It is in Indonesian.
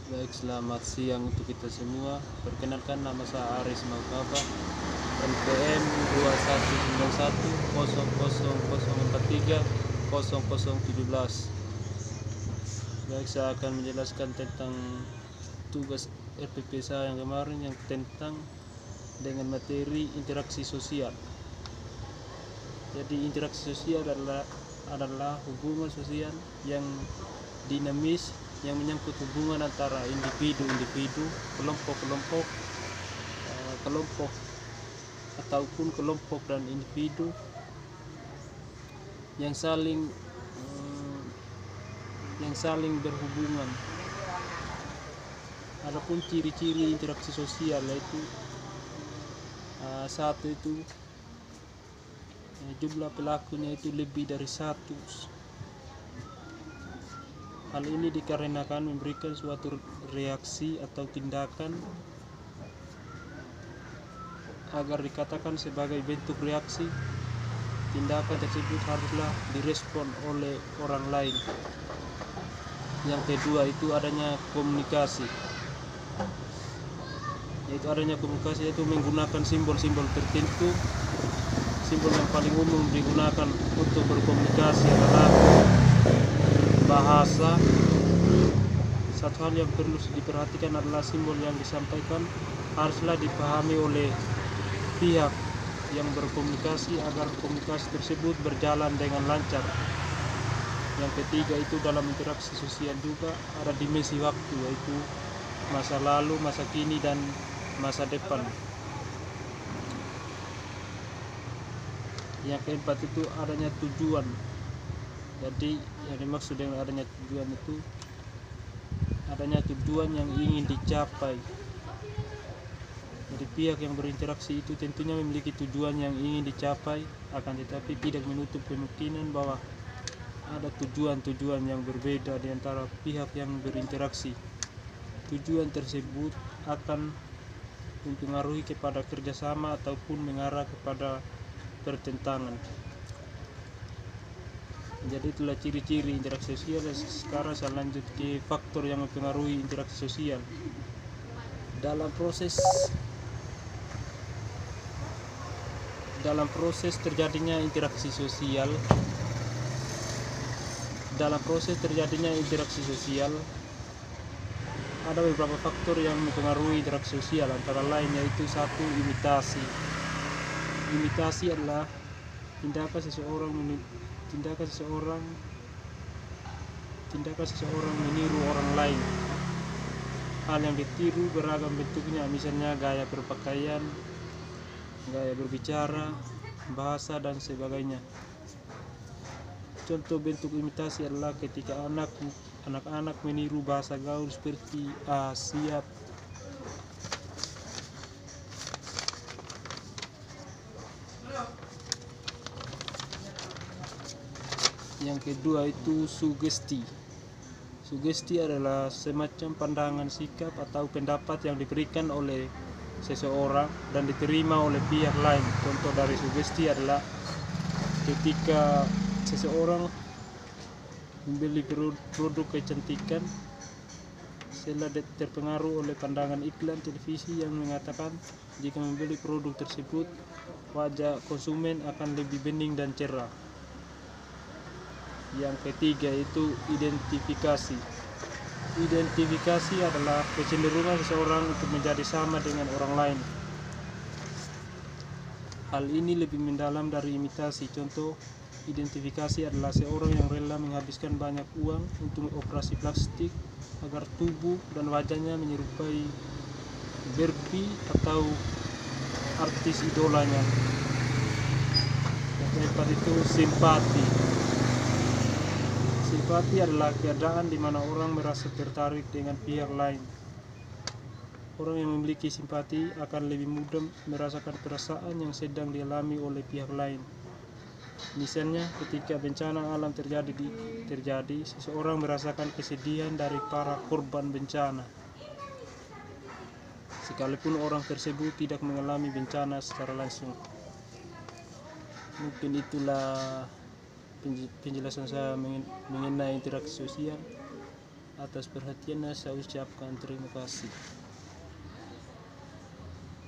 Baik, selamat siang untuk kita semua. Perkenalkan, nama saya Aris Maukaba, NPM 21910000430017. Baik, saya akan menjelaskan tentang tugas RPP saya yang kemarin yang tentang dengan materi interaksi sosial. Jadi interaksi sosial adalah hubungan sosial yang dinamis, yang menyangkut hubungan antara individu-individu, kelompok-kelompok, kelompok ataupun kelompok dan individu yang saling berhubungan. Adapun ciri-ciri interaksi sosial yaitu satu itu jumlah pelakunya itu lebih dari satu. Hal ini dikarenakan memberikan suatu reaksi atau tindakan agar dikatakan sebagai bentuk reaksi. Tindakan tersebut haruslah direspon oleh orang lain. Yang kedua itu adanya komunikasi. Yaitu menggunakan simbol-simbol tertentu. Simbol yang paling umum digunakan untuk berkomunikasi adalah bahasa. Satu hal yang perlu diperhatikan adalah simbol yang disampaikan haruslah dipahami oleh pihak yang berkomunikasi agar komunikasi tersebut berjalan dengan lancar. Yang ketiga itu dalam interaksi sosial juga ada dimensi waktu, yaitu masa lalu, masa kini, dan masa depan. Yang keempat itu adanya tujuan. Jadi yang dimaksud dengan adanya tujuan itu adanya tujuan yang ingin dicapai. Jadi pihak yang berinteraksi itu tentunya memiliki tujuan yang ingin dicapai, akan tetapi tidak menutup kemungkinan bahwa ada tujuan-tujuan yang berbeda di antara pihak yang berinteraksi. Tujuan tersebut akan mempengaruhi kepada kerjasama ataupun mengarah kepada pertentangan. Jadi itulah ciri-ciri interaksi sosial. Sekarang saya lanjut ke faktor yang mempengaruhi interaksi sosial. Dalam proses terjadinya interaksi sosial, ada beberapa faktor yang mempengaruhi interaksi sosial, antara lain yaitu satu, imitasi. Imitasi adalah tindakan seseorang meniru orang lain. Hal yang ditiru beragam bentuknya, misalnya gaya berpakaian, gaya berbicara, bahasa, dan sebagainya. Contoh bentuk imitasi adalah ketika anak-anak meniru bahasa gaul seperti siap. Yang kedua itu sugesti. Sugesti adalah semacam pandangan, sikap, atau pendapat yang diberikan oleh seseorang dan diterima oleh pihak lain. Contoh dari sugesti adalah ketika seseorang membeli produk kecantikan, setelah terpengaruh oleh pandangan iklan televisi yang mengatakan jika membeli produk tersebut wajah konsumen akan lebih bening dan cerah. Yang ketiga itu identifikasi. Identifikasi adalah kecenderungan seseorang untuk menjadi sama dengan orang lain. Hal ini lebih mendalam dari imitasi. Contoh identifikasi adalah seorang yang rela menghabiskan banyak uang untuk operasi plastik agar tubuh dan wajahnya menyerupai Barbie atau artis idolanya. Yang keempat itu simpati. Simpati adalah keadaan di mana orang merasa tertarik dengan pihak lain. Orang yang memiliki simpati akan lebih mudah merasakan perasaan yang sedang dialami oleh pihak lain. Misalnya, ketika bencana alam terjadi, seseorang merasakan kesedihan dari para korban bencana, sekalipun orang tersebut tidak mengalami bencana secara langsung. Mungkin itulah penjelasan saya mengenai interaksi sosial. Atas perhatiannya saya ucapkan terima kasih.